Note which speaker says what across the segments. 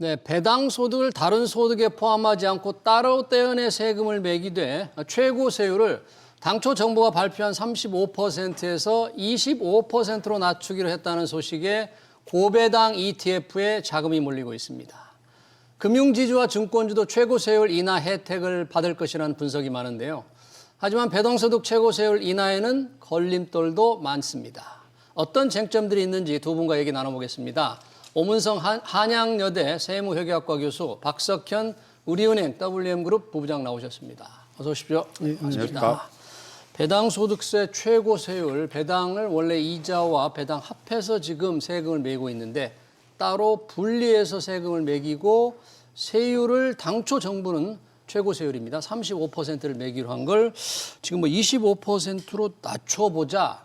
Speaker 1: 네, 배당 소득을 다른 소득에 포함하지 않고 따로 떼어내 세금을 매기되 최고 세율을 당초 정부가 발표한 35%에서 25%로 낮추기로 했다는 소식에 고배당 ETF에 자금이 몰리고 있습니다. 금융지주와 증권주도 최고 세율 인하 혜택을 받을 것이라는 분석이 많은데요. 하지만 배당소득 최고 세율 인하에는 걸림돌도 많습니다. 어떤 쟁점들이 있는지 두 분과 얘기 나눠보겠습니다. 오문성 한양여대 세무회계학과 교수 박석현 우리은행 WM그룹 부부장 나오셨습니다. 어서 오십시오.
Speaker 2: 네, 안녕하십니까.
Speaker 1: 배당소득세 최고 세율, 배당을 원래 이자와 배당 합해서 지금 세금을 매기고 있는데 따로 분리해서 세금을 매기고 세율을 당초 정부는 최고 세율입니다. 35%를 매기로 한 걸 지금 뭐 25%로 낮춰보자.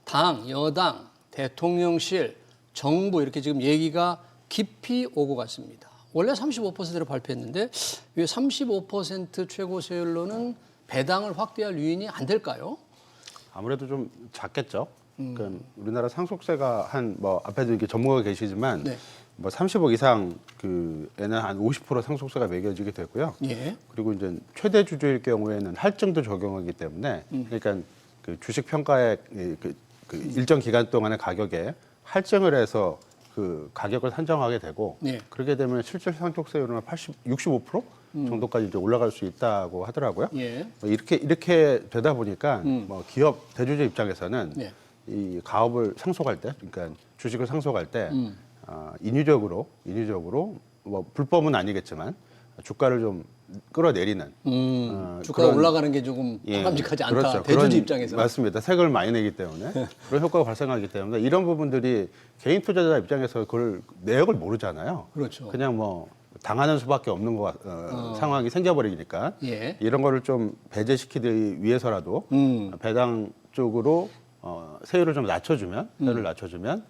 Speaker 1: 당, 여당, 대통령실, 정부 이렇게 지금 얘기가 깊이 오고 갔습니다. 원래 35%로 발표했는데 왜 35% 최고 세율로는 배당을 확대할 요인이 안 될까요?
Speaker 2: 아무래도 좀 작겠죠. 그러니까 우리나라 상속세가 한 뭐 앞에도 이렇게 전문가가 계시지만
Speaker 1: 네.
Speaker 2: 뭐 30억 이상 그에는 한 50% 상속세가 매겨지게 되고요.
Speaker 1: 예.
Speaker 2: 그리고 이제 최대 주주일 경우에는 할증도 적용하기 때문에 그러니까 그 주식 평가의 그 일정 기간 동안의 가격에 할증을 해서 그 가격을 산정하게 되고
Speaker 1: 네.
Speaker 2: 그렇게 되면 실질 상속세율은 65% 정도까지 이제 올라갈 수 있다고 하더라고요.
Speaker 1: 예.
Speaker 2: 뭐 이렇게 되다 보니까 뭐 기업 대주주 입장에서는
Speaker 1: 네.
Speaker 2: 이 가업을 상속할 때, 그러니까 주식을 상속할 때 인위적으로 뭐 불법은 아니겠지만 주가를 좀 끌어내리는
Speaker 1: 주가가
Speaker 2: 그런-
Speaker 1: 올라가는 게 조금 바람직하지 않다.
Speaker 2: 그렇죠.
Speaker 1: 대주주
Speaker 2: 그런-
Speaker 1: 입장에서.
Speaker 2: 맞습니다. 세금을 많이 내기 때문에 그런 효과가 발생하기 때문에 이런 부분들이 개인 투자자 입장에서 그걸 내역을 모르잖아요.
Speaker 1: 그렇죠.
Speaker 2: 그냥 뭐 당하는 수밖에 없는 상황이 생겨버리니까
Speaker 1: 예.
Speaker 2: 이런 거를 좀 배제시키기 위해서라도 배당 쪽으로 세율을 좀 낮춰주면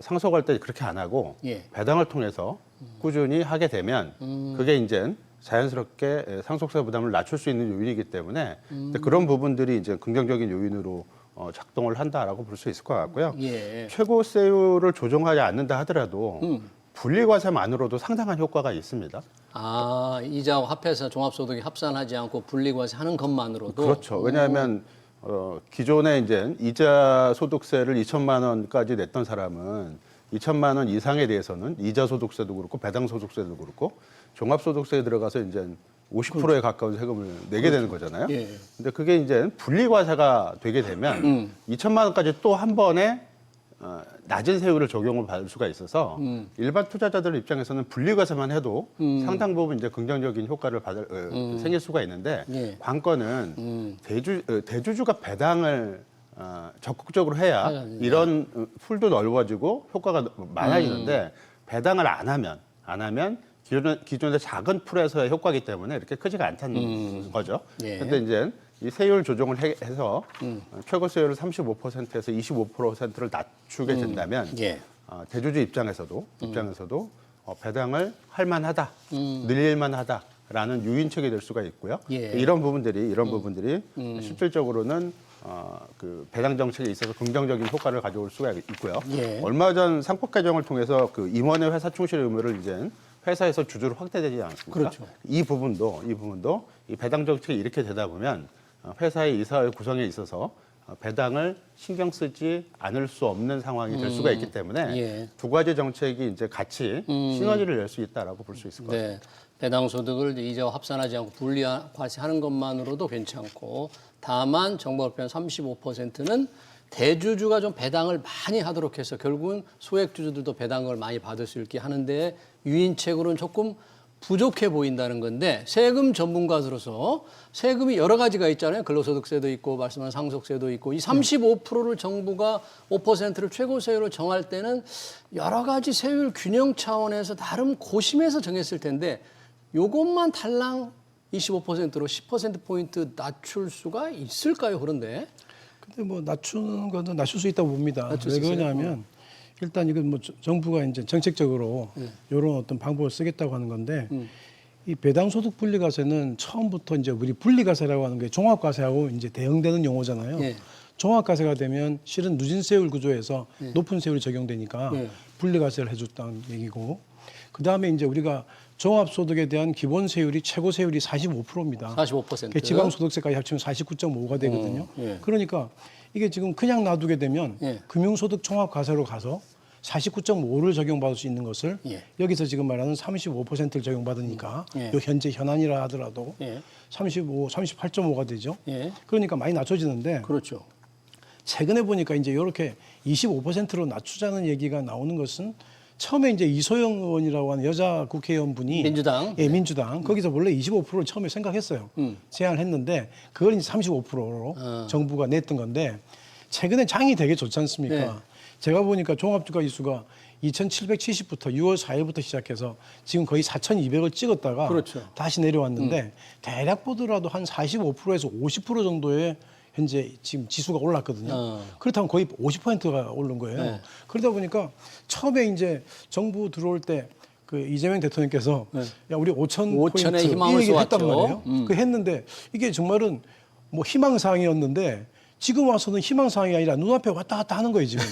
Speaker 2: 상속할 때 그렇게 안 하고
Speaker 1: 예.
Speaker 2: 배당을 통해서 꾸준히 하게 되면 그게 이제 자연스럽게 상속세 부담을 낮출 수 있는 요인이기 때문에 그런 부분들이 이제 긍정적인 요인으로 작동을 한다라고 볼 수 있을 것 같고요.
Speaker 1: 예.
Speaker 2: 최고세율을 조정하지 않는다 하더라도 분리과세만으로도 상당한 효과가 있습니다.
Speaker 1: 아, 이자와 합해서 종합소득이 합산하지 않고 분리과세 하는 것만으로도.
Speaker 2: 그렇죠. 왜냐하면 기존에 이제 이자 소득세를 2천만 원까지 냈던 사람은 2천만 원 이상에 대해서는 이자 소득세도 그렇고 배당 소득세도 그렇고 종합소득세에 들어가서 이제 50%에 가까운 세금을 내게 되는 거잖아요.
Speaker 1: 예.
Speaker 2: 근데 그게 이제 분리과세가 되게 되면 2천만 원까지 또 한 번에 낮은 세율을 적용을 받을 수가 있어서 일반 투자자들 입장에서는 분리과세만 해도 상당 부분 이제 긍정적인 효과를 생길 수가 있는데
Speaker 1: 예.
Speaker 2: 관건은 대주주가 배당을 적극적으로 해야 이런 풀도 넓어지고 효과가 많아지는데 배당을 안 하면 기존의 작은 풀에서의 효과이기 때문에 이렇게 크지가 않다는 거죠.
Speaker 1: 예.
Speaker 2: 그런데 이제 이 세율 조정을 해서 최고 세율을 35%에서 25%를 낮추게 된다면
Speaker 1: 예.
Speaker 2: 대주주 입장에서도 배당을 할 만하다, 늘릴 만하다라는 유인책이 될 수가 있고요.
Speaker 1: 예.
Speaker 2: 이런 부분들이 실질적으로는 그 배당 정책에 있어서 긍정적인 효과를 가져올 수가 있고요.
Speaker 1: 예.
Speaker 2: 얼마 전 상법 개정을 통해서 그 임원의 회사 충실 의무를 이제 회사에서 주주로 확대되지 않습니까?
Speaker 1: 그렇죠.
Speaker 2: 이 부분도 이 배당 정책이 이렇게 되다 보면 회사의 이사회 구성에 있어서 배당을 신경 쓰지 않을 수 없는 상황이 될 수가 있기 때문에
Speaker 1: 예.
Speaker 2: 두 가지 정책이 이제 같이 시너지를 낼 수 있다라고 볼 수 있을 것 같아요.
Speaker 1: 네. 배당 소득을 이자와 합산하지 않고 분리과세하는 것만으로도 괜찮고 다만 정부가 발표한 35%는 대주주가 좀 배당을 많이 하도록 해서 결국은 소액주주들도 배당을 많이 받을 수 있게 하는데 유인책으로는 조금 부족해 보인다는 건데 세금 전문가로서 세금이 여러 가지가 있잖아요. 근로소득세도 있고 말씀하신 상속세도 있고 이 35%를 정부가 5%를 최고세율로 정할 때는 여러 가지 세율 균형 차원에서 나름 고심해서 정했을 텐데 요것만 달랑 25%로 10%포인트 낮출 수가 있을까요? 그런데
Speaker 3: 근데 뭐 낮추는 거는 낮출 수 있다고 봅니다.
Speaker 1: 낮출
Speaker 3: 왜
Speaker 1: 수 있어요?
Speaker 3: 그러냐면 일단 이건 뭐 정부가 이제 정책적으로 이런 어떤 방법을 쓰겠다고 하는 건데 이 배당소득 분리과세는 처음부터 이제 우리 분리과세라고 하는 게 종합과세하고 이제 대응되는 용어잖아요.
Speaker 1: 예.
Speaker 3: 종합과세가 되면 실은 누진세율 구조에서 높은 세율이 적용되니까 분리과세를 해줬다는 얘기고 그다음에 이제 우리가 종합소득에 대한 기본 세율이 최고 세율이 45%입니다.
Speaker 1: 45%.
Speaker 3: 지방소득세까지 합치면 49.5가 되거든요.
Speaker 1: 예.
Speaker 3: 그러니까 이게 지금 그냥 놔두게 되면
Speaker 1: 예.
Speaker 3: 금융소득 종합과세로 가서 49.5를 적용받을 수 있는 것을
Speaker 1: 예.
Speaker 3: 여기서 지금 말하는 35%를 적용받으니까
Speaker 1: 예.
Speaker 3: 요 현재 현안이라 하더라도
Speaker 1: 예.
Speaker 3: 38.5가 되죠.
Speaker 1: 예.
Speaker 3: 그러니까 많이 낮춰지는데
Speaker 1: 그렇죠.
Speaker 3: 최근에 보니까 이제 이렇게 25%로 낮추자는 얘기가 나오는 것은 처음에 이제 이소영 의원이라고 하는 여자 국회의원분이
Speaker 1: 민주당.
Speaker 3: 예, 민주당 거기서 원래 25%를 처음에 생각했어요. 제안을 했는데 그걸 이제 35%로 정부가 냈던 건데 최근에 장이 되게 좋지 않습니까?
Speaker 1: 네.
Speaker 3: 제가 보니까 종합주가지수가 2,770부터 6월 4일부터 시작해서 지금 거의 4,200을 찍었다가
Speaker 1: 그렇죠.
Speaker 3: 다시 내려왔는데 대략 보더라도 한 45%에서 50% 정도의 현재 지금 지수가 올랐거든요. 그렇다면 거의 50%가 오른 거예요.
Speaker 1: 네.
Speaker 3: 그러다 보니까 처음에 이제 정부 들어올 때 그 이재명 대통령께서 야 우리 5천
Speaker 1: 5천의
Speaker 3: 포인트
Speaker 1: 희망을
Speaker 3: 이 얘기를 했단
Speaker 1: 쏘았죠.
Speaker 3: 말이에요. 그 했는데 이게 정말은 뭐 희망사항이었는데 지금 와서는 희망사항이 아니라 눈앞에 왔다 갔다 하는 거예요, 지금.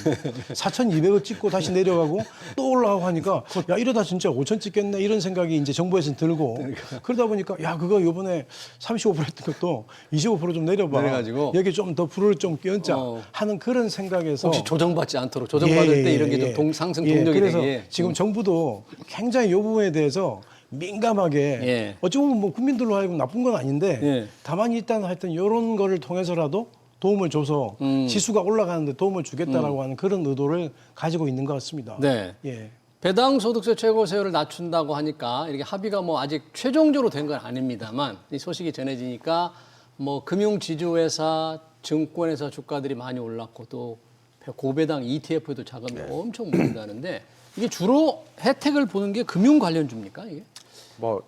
Speaker 3: 4,200을 찍고 다시 내려가고 또 올라가고 하니까 야, 이러다 진짜 5,000 찍겠네 이런 생각이 이제 정부에서는 들고 그러다 보니까 야, 그거 이번에 35% 했던 것도 25%좀 내려봐.
Speaker 1: 내려가지고.
Speaker 3: 여기 좀 더 불을 좀 끼얹자 하는 그런 생각에서
Speaker 1: 혹시 조정받지 않도록 조정받을 때 이런 게 좀 상승 동력이
Speaker 3: 그래서
Speaker 1: 되게.
Speaker 3: 지금 정부도 굉장히 이 부분에 대해서 민감하게
Speaker 1: 예.
Speaker 3: 어찌 보면 뭐 국민들로 하여금 나쁜 건 아닌데
Speaker 1: 예.
Speaker 3: 다만 일단 하여튼 이런 거를 통해서라도 도움을 줘서 지수가 올라가는데 도움을 주겠다라고 하는 그런 의도를 가지고 있는 것 같습니다.
Speaker 1: 네.
Speaker 3: 예.
Speaker 1: 배당 소득세 최고세율을 낮춘다고 하니까 이렇게 합의가 뭐 아직 최종적으로 된 건 아닙니다만 이 소식이 전해지니까 뭐 금융지주회사, 증권회사 주가들이 많이 올랐고 또 고배당 ETF에도 자금이 엄청 모인다는데 이게 주로 혜택을 보는 게 금융 관련주입니까 이게?
Speaker 2: 뭐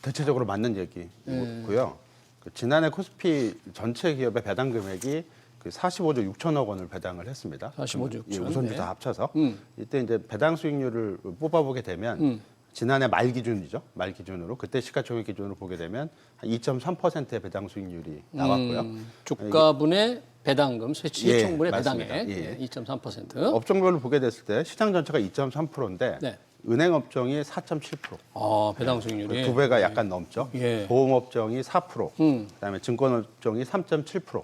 Speaker 2: 대체적으로 맞는 얘기고요. 그 지난해 코스피 전체 기업의 배당 금액이 그 45조 6천억 원을 배당을 했습니다.
Speaker 1: 45조 6천.
Speaker 2: 우선주
Speaker 1: 네.
Speaker 2: 다 합쳐서 이때 이제 배당 수익률을 뽑아보게 되면 지난해 말 기준이죠. 말 기준으로 그때 시가총액 기준으로 보게 되면 한 2.3%의 배당 수익률이 나왔고요.
Speaker 1: 주가분의 배당금, 시총분의
Speaker 2: 맞습니다.
Speaker 1: 배당액
Speaker 2: 예.
Speaker 1: 2.3%.
Speaker 2: 업종별로 보게 됐을 때 시장 전체가 2.3%인데
Speaker 1: 네.
Speaker 2: 은행 업종이 4.7%.
Speaker 1: 아, 배당 수익률이
Speaker 2: 두 배가 약간 넘죠.
Speaker 1: 예.
Speaker 2: 보험업종이 4%, 그다음에 증권업종이 3.7%,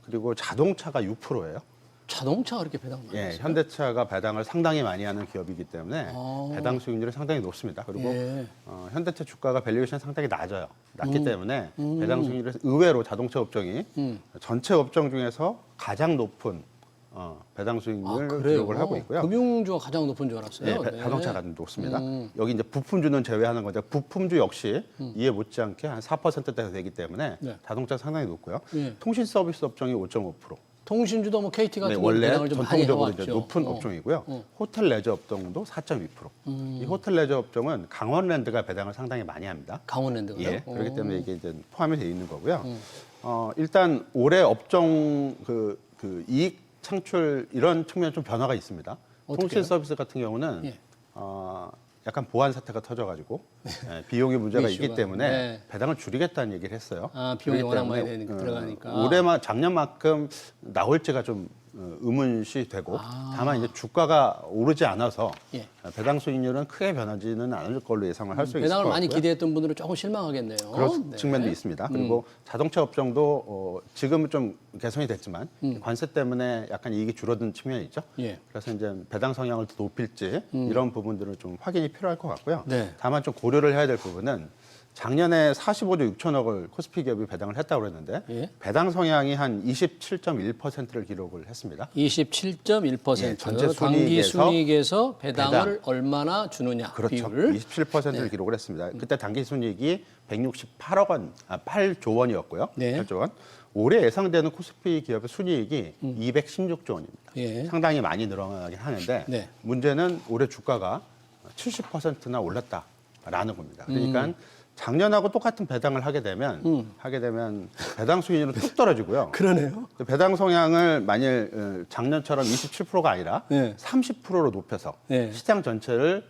Speaker 2: 그리고 자동차가 6%예요.
Speaker 1: 자동차가 그렇게 배당 많이
Speaker 2: 예,
Speaker 1: 했어요?
Speaker 2: 현대차가 배당을 상당히 많이 하는 기업이기 때문에 배당 수익률이 상당히 높습니다. 그리고
Speaker 1: 예.
Speaker 2: 현대차 주가가 밸류에이션이 상당히 낮아요. 낮기 때문에 배당 수익률이 의외로 자동차 업종이 전체 업종 중에서 가장 높은 배당 수익률 기록을 하고 있고요.
Speaker 1: 금융주가 가장 높은 줄 알았어요.
Speaker 2: 네, 자동차가 높습니다. 여기 이제 부품주는 제외하는 건데 부품주 역시 이에 못지않게 한 4%대가 되기 때문에
Speaker 1: 네.
Speaker 2: 자동차 상당히 높고요.
Speaker 1: 예.
Speaker 2: 통신 서비스 업종이 5.5%.
Speaker 1: 통신주도 뭐 KT 같은
Speaker 2: 네,
Speaker 1: 거
Speaker 2: 원래
Speaker 1: 배당을 좀 많이
Speaker 2: 전통적으로
Speaker 1: 해왔죠.
Speaker 2: 이제 높은 업종이고요. 호텔 레저 업종도 4.2%. 이 호텔 레저 업종은 강원랜드가 배당을 상당히 많이 합니다.
Speaker 1: 강원랜드가요?
Speaker 2: 예, 그렇기 때문에 이게 이제 포함이 되어 있는 거고요. 일단 올해 업종 그 이익 창출 이런 측면 좀 변화가 있습니다.
Speaker 1: 어떻게요?
Speaker 2: 통신 서비스 같은 경우는
Speaker 1: 예.
Speaker 2: 약간 보안 사태가 터져가지고 비용의 문제가 있기
Speaker 1: 이슈가.
Speaker 2: 때문에
Speaker 1: 네.
Speaker 2: 배당을 줄이겠다는 얘기를 했어요.
Speaker 1: 아, 비용이
Speaker 2: 그렇기
Speaker 1: 워낙 많이
Speaker 2: 때문에,
Speaker 1: 들어가니까.
Speaker 2: 올해만 작년만큼 나올지가 좀 의문시 되고 다만 이제 주가가 오르지 않아서
Speaker 1: 예.
Speaker 2: 배당 수익률은 크게 변하지는 않을 걸로 예상을 할 수 있을 것
Speaker 1: 배당을
Speaker 2: 같고요.
Speaker 1: 많이 기대했던 분들은 조금 실망하겠네요.
Speaker 2: 그런
Speaker 1: 네.
Speaker 2: 측면도 있습니다. 그리고 자동차 업종도 지금은 좀 개선이 됐지만 관세 때문에 약간 이익이 줄어든 측면이 있죠.
Speaker 1: 예.
Speaker 2: 그래서 이제 배당 성향을 더 높일지 이런 부분들은 좀 확인이 필요할 것 같고요.
Speaker 1: 네.
Speaker 2: 다만 좀 고려를 해야 될 부분은 작년에 45조 6천억을 코스피 기업이 배당을 했다고 그랬는데
Speaker 1: 예.
Speaker 2: 배당 성향이 한 27.1%를 기록을 했습니다.
Speaker 1: 27.1%
Speaker 2: 예, 전체
Speaker 1: 당기
Speaker 2: 순이익에서
Speaker 1: 순이익에서 배당을
Speaker 2: 배당.
Speaker 1: 얼마나 주느냐
Speaker 2: 그렇죠.
Speaker 1: 비율.
Speaker 2: 27%를 기록을 했습니다. 그때 당기 순이익이 168억 원, 8조 원이었고요.
Speaker 1: 네.
Speaker 2: 8조 원. 올해 예상되는 코스피 기업의 순이익이 216조 원입니다.
Speaker 1: 예.
Speaker 2: 상당히 많이 늘어나긴 하는데
Speaker 1: 네.
Speaker 2: 문제는 올해 주가가 70%나 올랐다라는 겁니다. 그러니까 작년하고 똑같은 배당을 하게 되면 배당 수익률은 뚝 떨어지고요.
Speaker 1: 그러네요.
Speaker 2: 배당 성향을 만일 작년처럼 27%가 아니라
Speaker 1: 네.
Speaker 2: 30%로 높여서
Speaker 1: 네.
Speaker 2: 시장 전체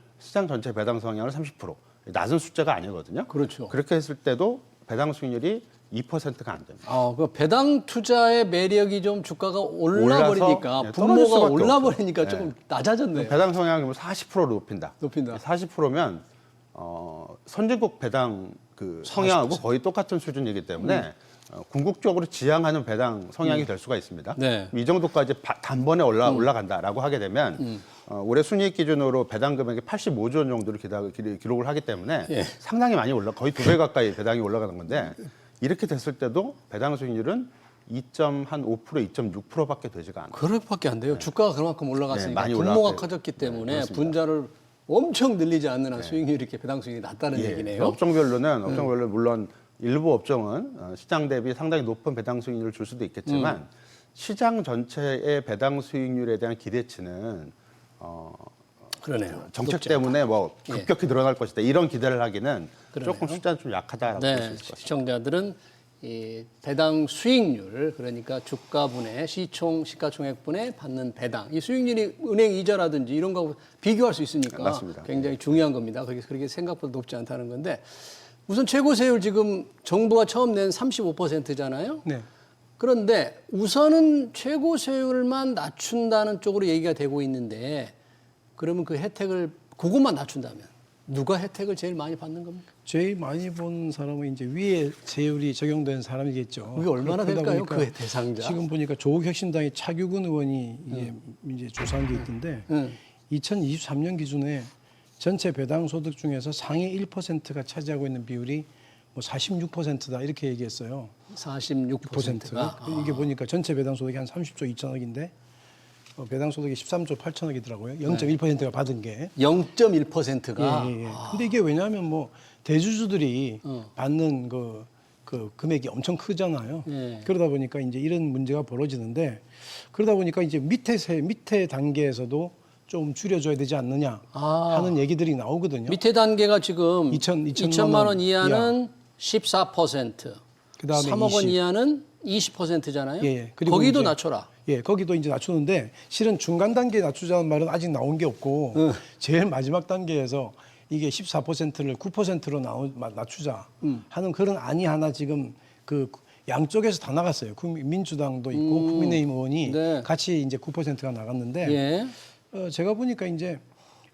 Speaker 2: 배당 성향을 30%. 낮은 숫자가 아니거든요.
Speaker 1: 그렇죠.
Speaker 2: 그렇게 했을 때도 배당 수익률이 2%가 안 됩니다.
Speaker 1: 그 배당 투자의 매력이 좀 주가가 올라버리니까
Speaker 2: 올라서, 예, 떨어질
Speaker 1: 분모가
Speaker 2: 수밖에
Speaker 1: 올라버리니까
Speaker 2: 없죠.
Speaker 1: 조금 낮아졌네요.
Speaker 2: 배당 성향이 40%로 높인다.
Speaker 1: 높인다.
Speaker 2: 40%면 선진국 배당 그 성향하고 거의 똑같은 수준이기 때문에 궁극적으로 지향하는 배당 성향이 될 수가 있습니다.
Speaker 1: 네.
Speaker 2: 이 정도까지 단번에 올라간다라고 하게 되면 올해 순이익 기준으로 배당 금액이 85조 원 정도를 기록을 하기 때문에
Speaker 1: 예.
Speaker 2: 상당히 많이 거의 2배 가까이 배당이 올라가는 건데 이렇게 됐을 때도 배당 수익률은 2.5%, 2.6%밖에 되지가 않아요.
Speaker 1: 그럴밖에 안 돼요. 주가가 그만큼 올라갔으니까
Speaker 2: 많이
Speaker 1: 분모가
Speaker 2: 올라갔어요.
Speaker 1: 커졌기 때문에
Speaker 2: 그렇습니다.
Speaker 1: 분자를 엄청 늘리지 않는 한 수익률이 이렇게 배당 수익이 낮다는
Speaker 2: 예,
Speaker 1: 얘기네요.
Speaker 2: 업종별로 물론 일부 업종은 시장 대비 상당히 높은 배당 수익률을 줄 수도 있겠지만 시장 전체의 배당 수익률에 대한 기대치는
Speaker 1: 그러네요.
Speaker 2: 정책
Speaker 1: 높지
Speaker 2: 때문에 뭐
Speaker 1: 예.
Speaker 2: 급격히 늘어날 것이다 이런 기대를 하기는
Speaker 1: 그러네요.
Speaker 2: 조금 숫자는 좀 약하다라고 볼 수
Speaker 1: 네,
Speaker 2: 있을 것 같습니다.
Speaker 1: 시청자들은 이 배당 수익률 그러니까 주가분의 시가총액분의 받는 배당 이 수익률이 은행 이자라든지 이런 거하고 비교할 수 있으니까
Speaker 2: 맞습니다.
Speaker 1: 굉장히 중요한 겁니다. 그렇게 생각보다 높지 않다는 건데 우선 최고 세율 지금 정부가 처음 낸 35%잖아요.
Speaker 3: 네.
Speaker 1: 그런데 우선은 최고 세율만 낮춘다는 쪽으로 얘기가 되고 있는데 그러면 그 혜택을 그것만 낮춘다면 누가 혜택을 제일 많이 받는 겁니까?
Speaker 3: 제일 많이 본 사람은 이제 위에 세율이 적용된 사람이겠죠.
Speaker 1: 그게 얼마나
Speaker 3: 그러다
Speaker 1: 될까요?
Speaker 3: 보니까
Speaker 1: 그 대상자?
Speaker 3: 지금 보니까 조국혁신당의 차규근 의원이 이제 조사한 게 있던데 2023년 기준에 전체 배당 소득 중에서 상위 1%가 차지하고 있는 비율이 뭐 46%다 이렇게 얘기했어요.
Speaker 1: 46%가
Speaker 3: 이게 보니까 전체 배당 소득이 한 30조 2천억인데 배당 소득이 13조 8천억이더라고요. 0.1%가 받은 게.
Speaker 1: 0.1%가
Speaker 3: 예. 근데 이게 왜냐하면 뭐 대주주들이 받는 그 금액이 엄청 크잖아요.
Speaker 1: 예.
Speaker 3: 그러다 보니까 이제 이런 문제가 벌어지는데 그러다 보니까 이제 밑에 단계에서도 좀 줄여줘야 되지 않느냐 하는 얘기들이 나오거든요.
Speaker 1: 밑에 단계가 지금
Speaker 3: 2천만
Speaker 1: 원 이하는 14%,
Speaker 3: 그다음에
Speaker 1: 3억 원
Speaker 3: 20.
Speaker 1: 이하는 20%잖아요.
Speaker 3: 예. 그리고
Speaker 1: 거기도
Speaker 3: 이제
Speaker 1: 낮춰라.
Speaker 3: 예, 거기도 이제 낮추는데 실은 중간 단계에 낮추자는 말은 아직 나온 게 없고 제일 마지막 단계에서 이게 14%를 9%로 낮추자 하는 그런 안이 하나 지금 그 양쪽에서 다 나갔어요. 민주당도 있고 국민의힘 의원이
Speaker 1: 네.
Speaker 3: 같이 이제 9%가 나갔는데
Speaker 1: 예.
Speaker 3: 제가 보니까 이제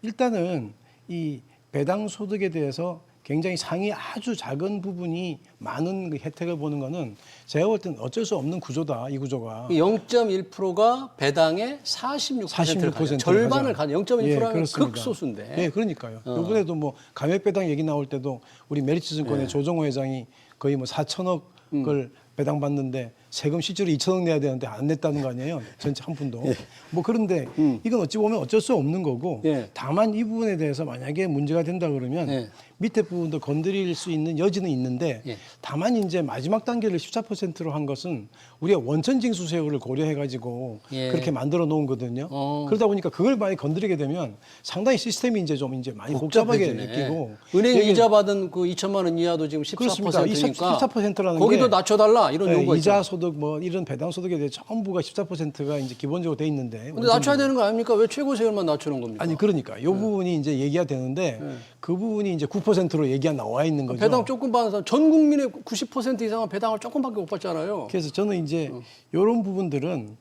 Speaker 3: 일단은 이 배당 소득에 대해서 굉장히 상위 아주 작은 부분이 많은 그 혜택을 보는 거는 제가 볼 때는 어쩔 수 없는 구조다. 이 구조가.
Speaker 1: 0.1%가 배당의 46%를 가져. 절반을 가져. 0.1%면
Speaker 3: 그렇습니다.
Speaker 1: 극소수인데.
Speaker 3: 예, 그러니까요. 이번에도 뭐 감액 배당 얘기 나올 때도 우리 메리츠증권의 조정호 회장이 거의 뭐 4천억을 배당 받는데 세금 실제로 2천억 내야 되는데 안 냈다는 거 아니에요? 전체 한 푼도. 뭐 그런데 이건 어찌 보면 어쩔 수 없는 거고
Speaker 1: 예.
Speaker 3: 다만 이 부분에 대해서 만약에 문제가 된다 그러면
Speaker 1: 예.
Speaker 3: 밑에 부분도 건드릴 수 있는 여지는 있는데
Speaker 1: 예.
Speaker 3: 다만 이제 마지막 단계를 14%로 한 것은 우리가 원천징수세율을 고려해가지고
Speaker 1: 예.
Speaker 3: 그렇게 만들어 놓은 거거든요. 그러다 보니까 그걸 많이 건드리게 되면 상당히 시스템이 이제 많이 복잡하게 느끼고
Speaker 1: 은행
Speaker 3: 여기-
Speaker 1: 이자 받은 그 2천만 원 이하도 지금 14%니까
Speaker 3: 그렇습니다. 14%라는
Speaker 1: 거기도
Speaker 3: 게
Speaker 1: 낮춰달라 이런 요구가
Speaker 3: 이자
Speaker 1: 있잖아요.
Speaker 3: 소득 뭐 이런 배당 소득에 대해 전부가 14%가 이제 기본적으로 돼 있는데
Speaker 1: 근데 낮춰야 되는 거 아닙니까? 왜 최고 세율만 낮추는 겁니까?
Speaker 3: 아니 그러니까 이 부분이 이제 얘기가 되는데 그 부분이 이제 9%로 얘기가 나와 있는 거죠.
Speaker 1: 배당 조금 받는 사람 전 국민의 90% 이상은 배당을 조금밖에 못 받잖아요.
Speaker 3: 그래서 저는 이제 이런 부분들은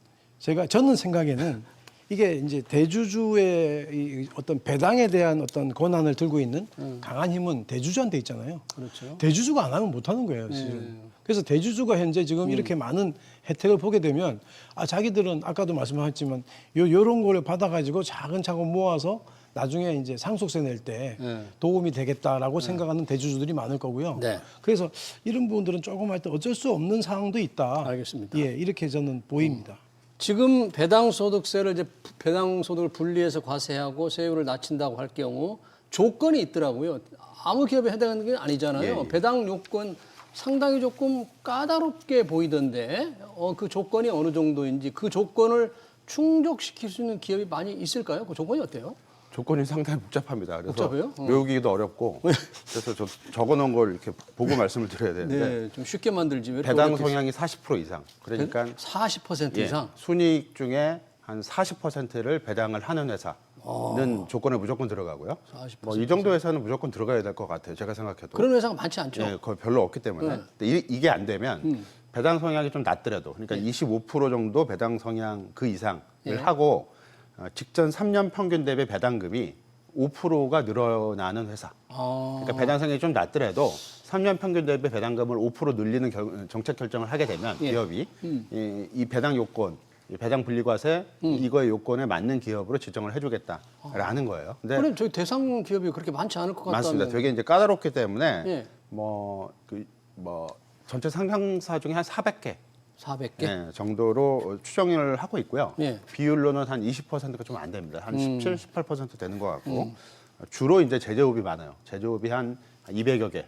Speaker 3: 저는 생각에는 이게 이제 대주주의 이 어떤 배당에 대한 어떤 권한을 들고 있는 강한 힘은 대주주한테 있잖아요.
Speaker 1: 그렇죠.
Speaker 3: 대주주가 안 하면 못 하는 거예요, 실은. 그래서 대주주가 현재 지금 이렇게 많은 혜택을 보게 되면 자기들은 아까도 말씀하셨지만 요런 거를 받아가지고 차근차근 모아서 나중에 이제 상속세 낼 때 도움이 되겠다라고 생각하는 대주주들이 많을 거고요.
Speaker 1: 네.
Speaker 3: 그래서 이런 부분들은 조금 할 때 어쩔 수 없는 상황도 있다.
Speaker 1: 알겠습니다.
Speaker 3: 예, 이렇게 저는 보입니다.
Speaker 1: 지금 배당소득세를 이제 배당소득을 분리해서 과세하고 세율을 낮춘다고 할 경우 조건이 있더라고요. 아무 기업에 해당하는 게 아니잖아요.
Speaker 2: 예.
Speaker 1: 배당 요건 상당히 조금 까다롭게 보이던데 그 조건이 어느 정도인지 그 조건을 충족시킬 수 있는 기업이 많이 있을까요? 그 조건이 어때요?
Speaker 2: 조건이 상당히 복잡합니다. 그래서
Speaker 1: 복잡해요?
Speaker 2: 외우기도 어렵고 그래서 적어놓은 걸 이렇게 보고 말씀을 드려야 되는데
Speaker 1: 네, 좀 쉽게 만들지. 왜 이렇게
Speaker 2: 배당
Speaker 1: 어렵게
Speaker 2: 성향이 40% 이상. 그러니까
Speaker 1: 40%
Speaker 2: 예,
Speaker 1: 이상.
Speaker 2: 순이익 중에 한 40%를 배당을 하는 회사 조건에 무조건 들어가고요.
Speaker 1: 40%.
Speaker 2: 뭐 이 정도 회사는 무조건 들어가야 될 것 같아요. 제가 생각해도.
Speaker 1: 그런 회사가 많지 않죠.
Speaker 2: 예, 거의 별로 없기 때문에. 근데 이게 안 되면 배당 성향이 좀 낮더라도, 그러니까 25% 정도 배당 성향 그 이상을 하고 직전 3년 평균 대비 배당금이 5%가 늘어나는 회사. 그러니까 배당 성향이 좀 낮더라도 3년 평균 대비 배당금을 5% 늘리는 정책 결정을 하게 되면 기업이 이 배당 요건, 이 배당 분리과세 이거의 요건에 맞는 기업으로 지정을 해주겠다라는 거예요. 근데
Speaker 1: 그럼 저희 대상 기업이 그렇게 많지 않을 것 같다면.
Speaker 2: 맞습니다. 되게 이제 까다롭기 때문에
Speaker 1: 예.
Speaker 2: 전체 상장사 중에 한 400개
Speaker 1: 400개.
Speaker 2: 정도로 추정을 하고 있고요.
Speaker 1: 예.
Speaker 2: 비율로는 한 20%가 좀 안 됩니다. 한 17, 18% 되는 것 같고 주로 이제 제조업이 많아요. 제조업이 한 200여 개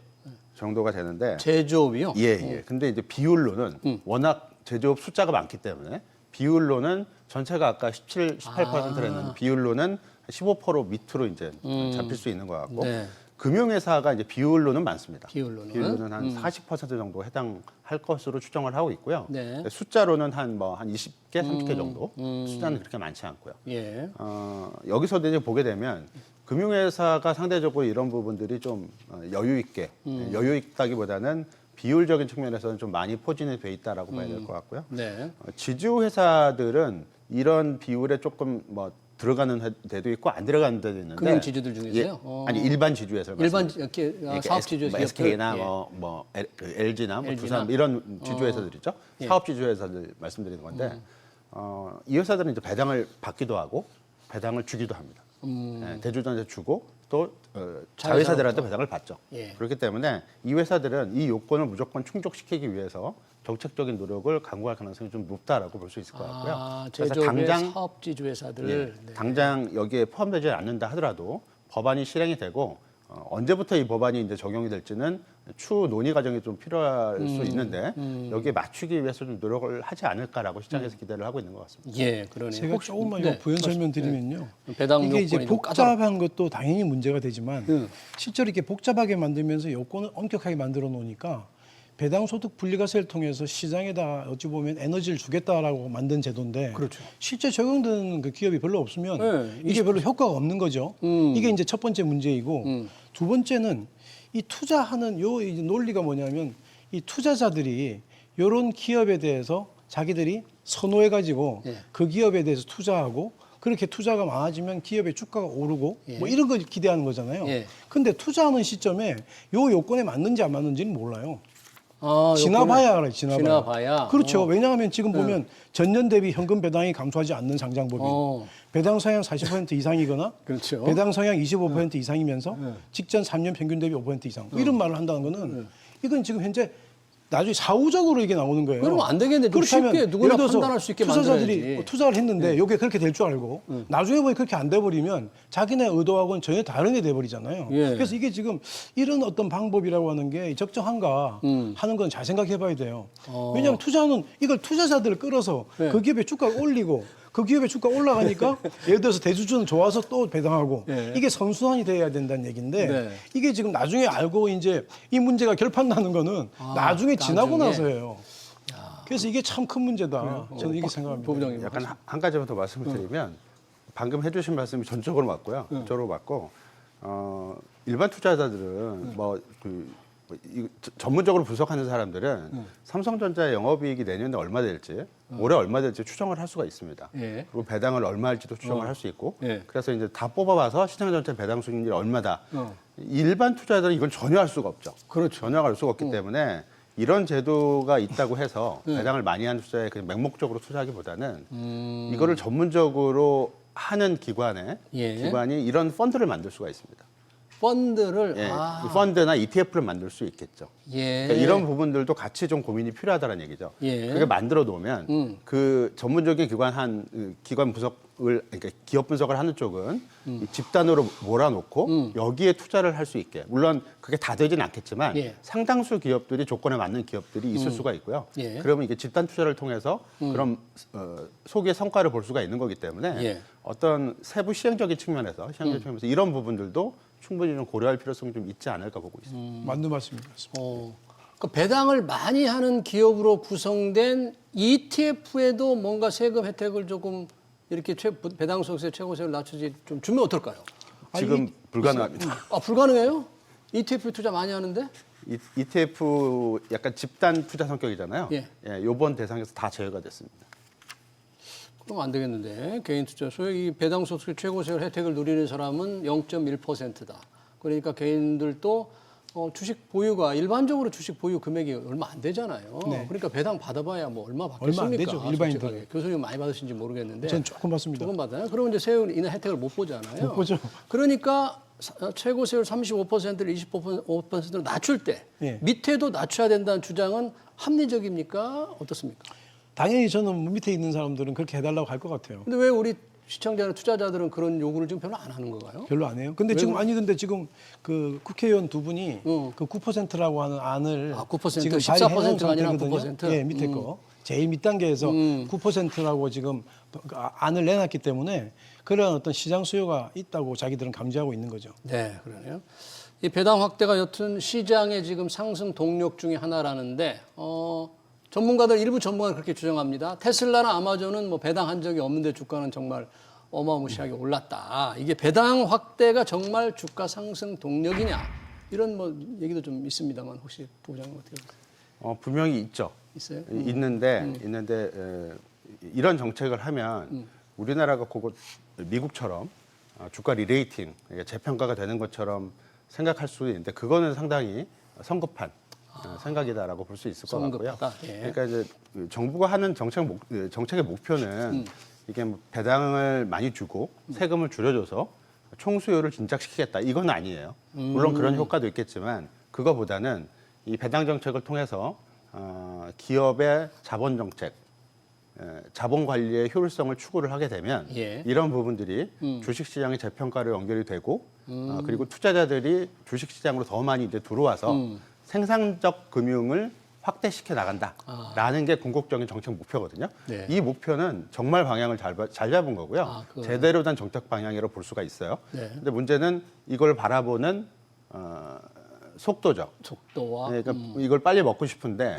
Speaker 2: 정도가 되는데
Speaker 1: 제조업이요?
Speaker 2: 예. 근데 이제 비율로는 워낙 제조업 숫자가 많기 때문에 비율로는 전체가 아까 17, 18%를 했는데 비율로는 15% 밑으로 이제 잡힐 수 있는 것 같고
Speaker 1: 네.
Speaker 2: 금융회사가 이제 비율로는 많습니다.
Speaker 1: 비율로는
Speaker 2: 한 40% 정도 해당할 것으로 추정을 하고 있고요.
Speaker 1: 네.
Speaker 2: 숫자로는 한 20개, 30개 정도. 숫자는 그렇게 많지 않고요.
Speaker 1: 예.
Speaker 2: 여기서 이제 보게 되면 금융회사가 상대적으로 이런 부분들이 좀 여유 있게, 여유 있다기보다는 비율적인 측면에서는 좀 많이 포진이 돼 있다라고 봐야 될 것 같고요.
Speaker 1: 네.
Speaker 2: 지주 회사들은 이런 비율에 조금 들어가는 데도 있고 안 들어가는 데도 있는데
Speaker 1: 금융 지주들 중에서요?
Speaker 2: 아니 일반 지주에서
Speaker 1: 일반 사업 지주 기업들.
Speaker 2: SK나
Speaker 1: 예.
Speaker 2: LG나
Speaker 1: LG 나?
Speaker 2: 두산 이런 지주 회사들이죠.
Speaker 1: 예.
Speaker 2: 사업 지주 회사들 말씀드리는 건데 이 회사들은 이제 배당을 받기도 하고 배당을 주기도 합니다. 대주주한테 주고 또 자회사들한테 배당을 받죠.
Speaker 1: 예.
Speaker 2: 그렇기 때문에 이 회사들은 이 요건을 무조건 충족시키기 위해서 정책적인 노력을 강구할 가능성이 좀 높다라고 볼 수 있을 것 같고요. 그래서
Speaker 1: 제조업의 사업 지주 회사들. 네.
Speaker 2: 당장 여기에 포함되지 않는다 하더라도 법안이 실행이 되고 언제부터 이 법안이 이제 적용이 될지는 추후 논의 과정이 좀 필요할 수 있는데 여기에 맞추기 위해서 좀 노력을 하지 않을까라고 시장에서 기대를 하고 있는 것 같습니다.
Speaker 1: 예, 그러네요.
Speaker 3: 제가 조금만 이거 부연 설명드리면요.
Speaker 1: 배당
Speaker 3: 이게 이제
Speaker 1: 요건이 좀
Speaker 3: 복잡한 것도 당연히 문제가 되지만 실제로 이렇게 복잡하게 만들면서 요건을 엄격하게 만들어 놓으니까 배당 소득 분리과세를 통해서 시장에다 어찌 보면 에너지를 주겠다라고 만든 제도인데
Speaker 1: 그렇죠.
Speaker 3: 실제 적용되는 그 기업이 별로 없으면
Speaker 1: 네,
Speaker 3: 이게 별로 효과가 없는 거죠. 이게 이제 첫 번째 문제이고 두 번째는 이 투자하는 요 이제 논리가 뭐냐면 이 투자자들이 이런 기업에 대해서 자기들이 선호해 가지고
Speaker 1: 예.
Speaker 3: 그 기업에 대해서 투자하고 그렇게 투자가 많아지면 기업의 주가가 오르고
Speaker 1: 예.
Speaker 3: 뭐 이런 걸 기대하는 거잖아요.
Speaker 1: 예.
Speaker 3: 근데 투자하는 시점에 요 요건에 맞는지 안 맞는지는 몰라요.
Speaker 1: 아,
Speaker 3: 지나봐야 알아요. 지나봐야.
Speaker 1: 지나봐야.
Speaker 3: 그렇죠. 왜냐하면 지금 보면 전년 대비 현금 배당이 감소하지 않는 상장법인, 배당 성향 40% 이상이거나
Speaker 1: 그렇죠.
Speaker 3: 배당 성향 25% 이상이면서 직전 3년 평균 대비 5% 이상 뭐 이런 말을 한다는 거는 이건 지금 현재 나중에 사후적으로 이게 나오는 거예요.
Speaker 1: 그러면 안 되겠네. 좀
Speaker 3: 그렇다면
Speaker 1: 쉽게 누구나
Speaker 3: 예를 들어서
Speaker 1: 판단할 수 있게
Speaker 3: 투자자들이
Speaker 1: 만들어야지.
Speaker 3: 투자를 했는데 이게 그렇게 될 줄 알고 나중에 보니 그렇게 안 돼버리면 자기네 의도하고는 전혀 다른 게 돼버리잖아요.
Speaker 1: 예.
Speaker 3: 그래서 이게 지금 이런 어떤 방법이라고 하는 게 적정한가 하는 건 잘 생각해봐야 돼요. 왜냐하면 투자는 이걸 투자자들을 끌어서
Speaker 1: 네.
Speaker 3: 그 기업의 주가를 올리고 그 기업의 주가 올라가니까 예를 들어서 대주주는 좋아서 또 배당하고
Speaker 1: 네.
Speaker 3: 이게 선순환이 돼야 된다는 얘기인데
Speaker 1: 네.
Speaker 3: 이게 지금 나중에 알고 이제 이 문제가 결판 나는 거는 나중에 지나고
Speaker 1: 나중에.
Speaker 3: 나서예요. 그래서 이게 참 큰 문제다. 저는 이게 생각합니다.
Speaker 1: 부부장님.
Speaker 2: 약간 한 가지만 더 말씀을 드리면 방금 해주신 말씀이 전적으로 맞고요. 전적으로 맞고 일반 투자자들은 전문적으로 분석하는 사람들은 삼성전자의 영업이익이 내년에 얼마 될지 올해 얼마 될지 추정을 할 수가 있습니다.
Speaker 1: 예.
Speaker 2: 그리고 배당을 얼마 할지도 추정을 할 수 있고
Speaker 1: 예.
Speaker 2: 그래서 이제 다 뽑아봐서 시장 전체 배당 수익률이 얼마다. 일반 투자자들은 이건 전혀 할 수가 없죠.
Speaker 1: 그렇죠.
Speaker 2: 전혀 알 수가 없기 때문에 이런 제도가 있다고 해서 배당을 많이 하는 투자에 그냥 맹목적으로 투자하기보다는 이거를 전문적으로 하는 기관이 이런 펀드를 만들 수가 있습니다.
Speaker 1: 펀드를
Speaker 2: 예, 펀드나 ETF를 만들 수 있겠죠.
Speaker 1: 예.
Speaker 2: 그러니까 이런 부분들도 같이 좀 고민이 필요하다는 얘기죠.
Speaker 1: 예.
Speaker 2: 그게 만들어 놓으면 그 전문적인 기관 분석을 그러니까 기업 분석을 하는 쪽은 이 집단으로 몰아놓고 여기에 투자를 할 수 있게 물론 그게 다 되진 않겠지만
Speaker 1: 예.
Speaker 2: 상당수 기업들이 조건에 맞는 기업들이 있을 수가 있고요.
Speaker 1: 예.
Speaker 2: 그러면 이게 집단 투자를 통해서 그런 소기의 성과를 볼 수가 있는 거기 때문에
Speaker 1: 예.
Speaker 2: 어떤 세부 시행적인 측면에서 이런 부분들도 충분히 좀 고려할 필요성이 좀 있지 않을까 보고 있습니다.
Speaker 3: 맞는 말씀입니다.
Speaker 1: 그 배당을 많이 하는 기업으로 구성된 ETF에도 뭔가 세금 혜택을 조금 이렇게 배당 소득세 최고세율 낮추지 좀 주면 어떨까요?
Speaker 2: 지금 불가능합니다.
Speaker 1: 아 불가능해요? ETF 투자 많이 하는데?
Speaker 2: ETF 약간 집단 투자 성격이잖아요.
Speaker 1: 예.
Speaker 2: 이번 대상에서 다 제외가 됐습니다.
Speaker 1: 그럼 안 되겠는데 개인 투자 소액 이 배당 소득세 최고세율 혜택을 누리는 사람은 0.1%다. 그러니까 개인들도 주식 보유가 일반적으로 주식 보유 금액이 얼마 안 되잖아요.
Speaker 3: 네.
Speaker 1: 그러니까 배당 받아봐야 뭐 얼마
Speaker 3: 얼마 안
Speaker 1: 받겠습니까?
Speaker 3: 되죠, 일반인들은.
Speaker 1: 솔직하게. 교수님 많이 받으신지 모르겠는데
Speaker 3: 전 조금 받습니다.
Speaker 1: 조금 받아요. 그러면 이제 세율 인하 혜택을 못 보잖아요.
Speaker 3: 못 보죠.
Speaker 1: 그러니까 최고세율 35%를 25%로 낮출 때
Speaker 3: 예.
Speaker 1: 밑에도 낮춰야 된다는 주장은 합리적입니까? 어떻습니까?
Speaker 3: 당연히 저는 밑에 있는 사람들은 그렇게 해달라고 할 것 같아요.
Speaker 1: 근데 왜 우리 시청자나 투자자들은 그런 요구를 지금 별로 안 하는 건가요?
Speaker 3: 별로 안 해요. 근데 지금 근데 지금 그 국회의원 두 분이 그 9%라고 하는 안을
Speaker 1: 9%
Speaker 3: 지금
Speaker 1: 14%가 아니라
Speaker 3: 발의해놓은
Speaker 1: 9%?
Speaker 3: 예, 밑에 거 제일 밑단계에서 9%라고 지금 안을 내놨기 때문에 그런 어떤 시장 수요가 있다고 자기들은 감지하고 있는 거죠.
Speaker 1: 네, 그러네요. 이 배당 확대가 여튼 시장의 지금 상승 동력 중에 하나라는데 일부 전문가는 그렇게 주장합니다. 테슬라나 아마존은 뭐 배당한 적이 없는데 주가는 정말 어마무시하게 올랐다. 이게 배당 확대가 정말 주가 상승 동력이냐 이런 뭐 얘기도 좀 있습니다만 혹시 부장님 어떻게 보세요?
Speaker 2: 분명히 있죠.
Speaker 1: 있어요?
Speaker 2: 있는데 이런 정책을 하면 우리나라가 곧 미국처럼 주가 리레이팅, 재평가가 되는 것처럼 생각할 수 있는데 그거는 상당히 성급한 생각이다라고 볼 수 있을 것 같고요.
Speaker 1: 예.
Speaker 2: 그러니까 이제 정부가 하는 정책의 목표는 이게 뭐 배당을 많이 주고 세금을 줄여줘서 총수요를 진작시키겠다 이건 아니에요. 물론 그런 효과도 있겠지만 그거보다는 이 배당 정책을 통해서 기업의 자본 정책, 자본 관리의 효율성을 추구를 하게 되면
Speaker 1: 예.
Speaker 2: 이런 부분들이 주식시장의 재평가로 연결이 되고 그리고 투자자들이 주식시장으로 더 많이 이제 들어와서 생산적 금융을 확대시켜 나간다라는 게 궁극적인 정책 목표거든요.
Speaker 1: 네.
Speaker 2: 이 목표는 정말 방향을 잘 잡은 거고요. 제대로 된 정책 방향이라고 볼 수가 있어요.
Speaker 1: 네.
Speaker 2: 근데 문제는 이걸 바라보는 속도죠.
Speaker 1: 속도와
Speaker 2: 그러니까 이걸 빨리 먹고 싶은데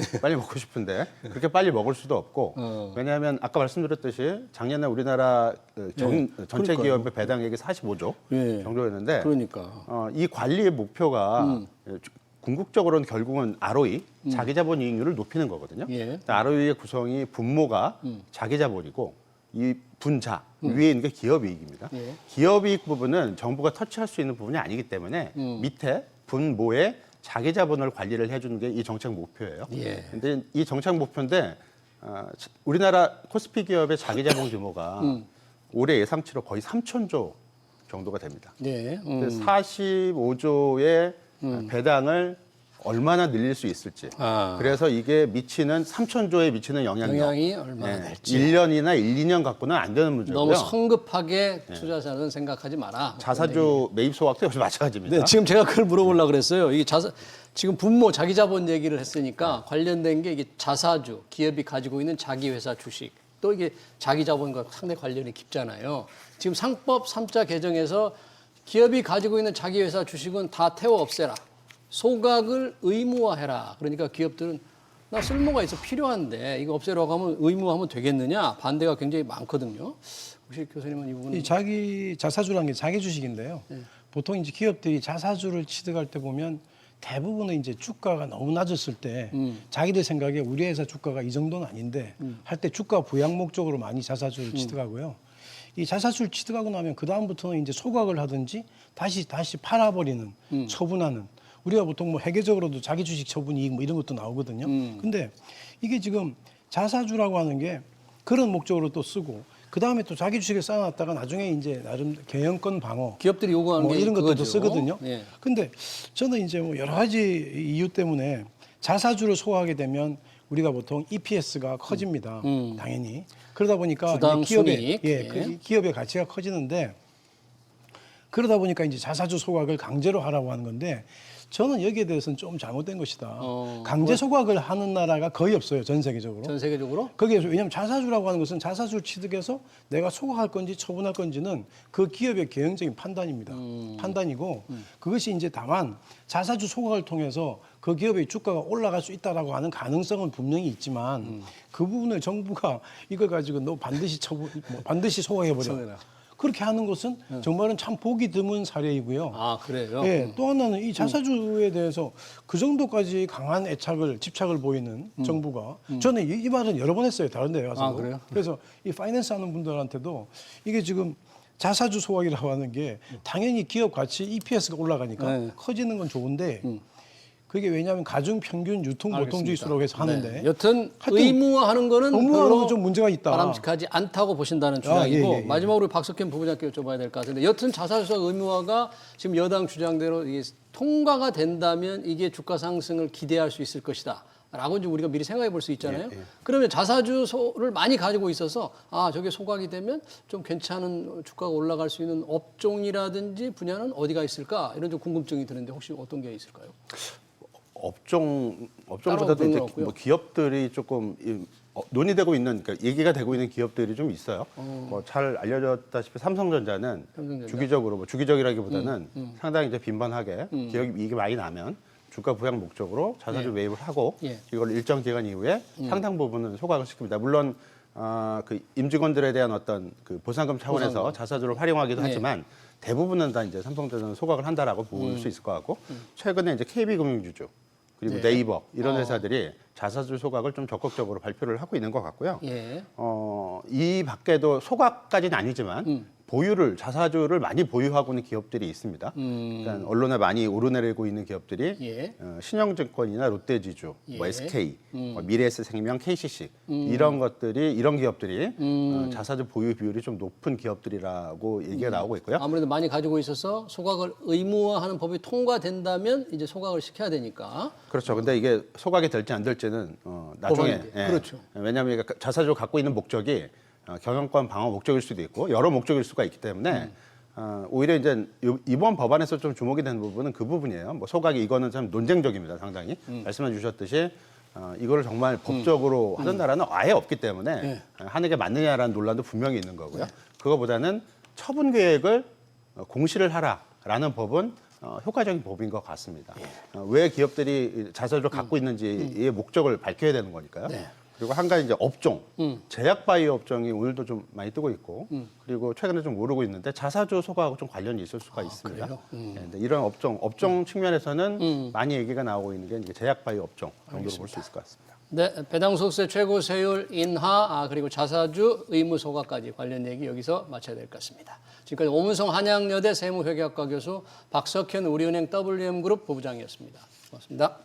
Speaker 2: 그렇게 빨리 먹을 수도 없고 왜냐하면 아까 말씀드렸듯이 작년에 우리나라 전체 기업의 배당액이 45조
Speaker 1: 예.
Speaker 2: 정도였는데
Speaker 1: 그러니까
Speaker 2: 이 관리의 목표가 궁극적으로는 결국은 ROE, 자기자본 이익률을 높이는 거거든요.
Speaker 1: 예.
Speaker 2: ROE의 구성이 분모가 자기자본이고 이 분자 위에 있는 게 기업이익입니다.
Speaker 1: 예.
Speaker 2: 기업이익 부분은 정부가 터치할 수 있는 부분이 아니기 때문에 밑에 분모에 자기자본을 관리를 해주는 게 이 정책 목표예요.
Speaker 1: 예.
Speaker 2: 근데 이 정책 목표인데 우리나라 코스피 기업의 자기자본 규모가 올해 예상치로 거의 3,000조 정도가 됩니다.
Speaker 1: 네.
Speaker 2: 45조의 배당을 얼마나 늘릴 수 있을지. 그래서 이게 미치는 3,000조에 미치는
Speaker 1: 영향이 얼마나 될지.
Speaker 2: 1년이나 1, 2년 갖고는 안 되는 문제고요.
Speaker 1: 너무 성급하게 투자자는 생각하지 마라.
Speaker 2: 자사주 매입 소각도 역시 마찬가지입니다.
Speaker 1: 네, 지금 제가 그걸 물어보려고 그랬어요. 이게 지금 분모 자기 자본 얘기를 했으니까 관련된 게 이게 자사주, 기업이 가지고 있는 자기 회사 주식, 또 이게 자기 자본과 상당히 관련이 깊잖아요. 지금 상법 3자 개정에서 기업이 가지고 있는 자기 회사 주식은 다 태워 없애라. 소각을 의무화해라. 그러니까 기업들은 나 쓸모가 있어 필요한데 이거 없애라고 하면 의무화하면 되겠느냐 반대가 굉장히 많거든요. 혹시 교수님은 이 부분은
Speaker 3: 이 자기 자사주라는 게 자기 주식인데요. 보통 이제 기업들이 자사주를 취득할 때 보면 대부분은 이제 주가가 너무 낮았을 때 자기들 생각에 우리 회사 주가가 이 정도는 아닌데 할 때 주가 부양 목적으로 많이 자사주를 취득하고요. 이 자사주를 취득하고 나면 그 다음부터는 이제 소각을 하든지 다시 팔아버리는 처분하는. 우리가 보통 뭐 회계적으로도 자기 주식 처분 이익 뭐 이런 것도 나오거든요. 근데 이게 지금 자사주라고 하는 게 그런 목적으로 또 쓰고 그 다음에 또 자기 주식을 쌓아놨다가 나중에 이제 나름 경영권 방어
Speaker 1: 기업들이 요구하는
Speaker 3: 뭐
Speaker 1: 게
Speaker 3: 이런 것들도
Speaker 1: 그거죠.
Speaker 3: 쓰거든요.
Speaker 1: 예.
Speaker 3: 근데 저는 이제 뭐 여러 가지 이유 때문에 자사주를 소화하게 되면 우리가 보통 EPS가 커집니다. 당연히. 그러다 보니까
Speaker 1: 주당
Speaker 3: 기업의
Speaker 1: 순이익.
Speaker 3: 그 기업의 가치가 커지는데 그러다 보니까 이제 자사주 소각을 강제로 하라고 하는 건데 저는 여기에 대해서는 좀 잘못된 것이다.
Speaker 1: 어,
Speaker 3: 강제 소각을 하는 나라가 거의 없어요, 전 세계적으로.
Speaker 1: 전 세계적으로?
Speaker 3: 거기에 왜냐하면 자사주라고 하는 것은 자사주를 취득해서 내가 소각할 건지 처분할 건지는 그 기업의 개인적인 판단입니다. 판단이고 그것이 이제 다만 자사주 소각을 통해서 그 기업의 주가가 올라갈 수 있다라고 하는 가능성은 분명히 있지만 그 부분을 정부가 이걸 가지고 너 반드시 반드시 소각해버려.
Speaker 1: 소각해라.
Speaker 3: 그렇게 하는 것은 정말은 참 보기 드문 사례이고요.
Speaker 1: 아, 그래요?
Speaker 3: 예, 또 하나는 이 자사주에 대해서 그 정도까지 강한 집착을 보이는 정부가 저는 이 말은 여러 번 했어요. 다른 데 가서.
Speaker 1: 아, 그래요?
Speaker 3: 그래서 이 파이낸스 하는 분들한테도 이게 지금 자사주 소각이라고 하는 게 당연히 기업 가치 EPS가 올라가니까
Speaker 1: 네.
Speaker 3: 커지는 건 좋은데 그게 왜냐하면 가중 평균 유통 보통 지수라고 해서 하는데
Speaker 1: 네. 여튼
Speaker 3: 하여튼
Speaker 1: 의무화하는 거는
Speaker 3: 의무화하는
Speaker 1: 별로
Speaker 3: 건 좀 문제가 있다.
Speaker 1: 바람직하지 않다고 보신다는 주장이고
Speaker 3: 예, 예, 예.
Speaker 1: 마지막으로 박석현 부부장께 여쭤봐야 될 것 같은데 여튼 자사주사 의무화가 지금 여당 주장대로 이게 통과가 된다면 이게 주가 상승을 기대할 수 있을 것이다. 라고 이제 우리가 미리 생각해 볼 수 있잖아요. 그러면 자사주를 많이 가지고 있어서 저게 소각이 되면 좀 괜찮은 주가가 올라갈 수 있는 업종이라든지 분야는 어디가 있을까? 이런 좀 궁금증이 드는데 혹시 어떤 게 있을까요?
Speaker 2: 업종보다도
Speaker 1: 따로
Speaker 2: 이제
Speaker 1: 없고요.
Speaker 2: 뭐 기업들이 조금 논의되고 있는, 그러니까 얘기가 되고 있는 기업들이 좀 있어요. 뭐 잘 알려졌다시피 삼성전자는 주기적으로, 뭐 주기적이라기보다는 상당히 이제 빈번하게 기업 이익이 많이 나면 주가 부양 목적으로 자사주 매입을 하고
Speaker 1: 예.
Speaker 2: 이걸 일정 기간 이후에 상당 부분은 소각을 시킵니다. 물론 그 임직원들에 대한 어떤 그 보상금 차원에서
Speaker 1: 보상금.
Speaker 2: 자사주를 활용하기도
Speaker 1: 네.
Speaker 2: 하지만 대부분은 다 이제 삼성전자는 소각을 한다라고 볼 수 있을 것 같고 최근에 이제 KB금융주주 그리고
Speaker 1: 네.
Speaker 2: 네이버 이런 회사들이 자사주 소각을 좀 적극적으로 발표를 하고 있는 것 같고요.
Speaker 1: 예.
Speaker 2: 이 밖에도 소각까지는 아니지만 보유를 자사주를 많이 보유하고 있는 기업들이 있습니다. 그러니까 언론에 많이 오르내리고 있는 기업들이
Speaker 1: 예.
Speaker 2: 신영증권이나 롯데지주, 뭐
Speaker 1: 예.
Speaker 2: SK, 뭐 미래에셋생명, KCC 이런 기업들이 자사주 보유 비율이 좀 높은 기업들이라고 얘기가 나오고 있고요.
Speaker 1: 아무래도 많이 가지고 있어서 소각을 의무화하는 법이 통과된다면 이제 소각을 시켜야 되니까.
Speaker 2: 그렇죠. 근데 이게 소각이 될지 안 될지는 나중에.
Speaker 1: 법안인데. 그렇죠.
Speaker 2: 왜냐하면 이게 자사주 갖고 있는 목적이 경영권 방어 목적일 수도 있고 여러 목적일 수가 있기 때문에 오히려 이제 이번 법안에서 좀 주목이 되는 부분은 그 부분이에요. 뭐 소각이 이거는 참 논쟁적입니다. 상당히 말씀해 주셨듯이 이거를 정말 법적으로 하는 나라는 아예 없기 때문에
Speaker 1: 네.
Speaker 2: 하는 게 맞느냐라는 논란도 분명히 있는 거고요. 그거보다는 처분 계획을 공시를 하라라는 법은 효과적인 법인 것 같습니다. 왜 기업들이 자사주를 갖고 있는지의 목적을 밝혀야 되는 거니까요.
Speaker 1: 네.
Speaker 2: 그리고 한 가지 이제 업종, 제약 바이오 업종이 오늘도 좀 많이 뜨고 있고, 그리고 최근에 좀 오르고 있는데 자사주 소각하고 좀 관련이 있을 수가 있습니다.
Speaker 1: 그래요?
Speaker 2: 네, 근데 이런 업종 측면에서는 많이 얘기가 나오고 있는 게 이제 제약 바이오 업종 정도로 볼 수 있을 것 같습니다.
Speaker 1: 네, 배당소득세 최고 세율 인하 그리고 자사주 의무 소각까지 관련 얘기 여기서 마쳐야 될 것 같습니다. 지금까지 오문성 한양여대 세무회계학과 교수 박석현 우리은행 WM그룹 부부장이었습니다. 고맙습니다.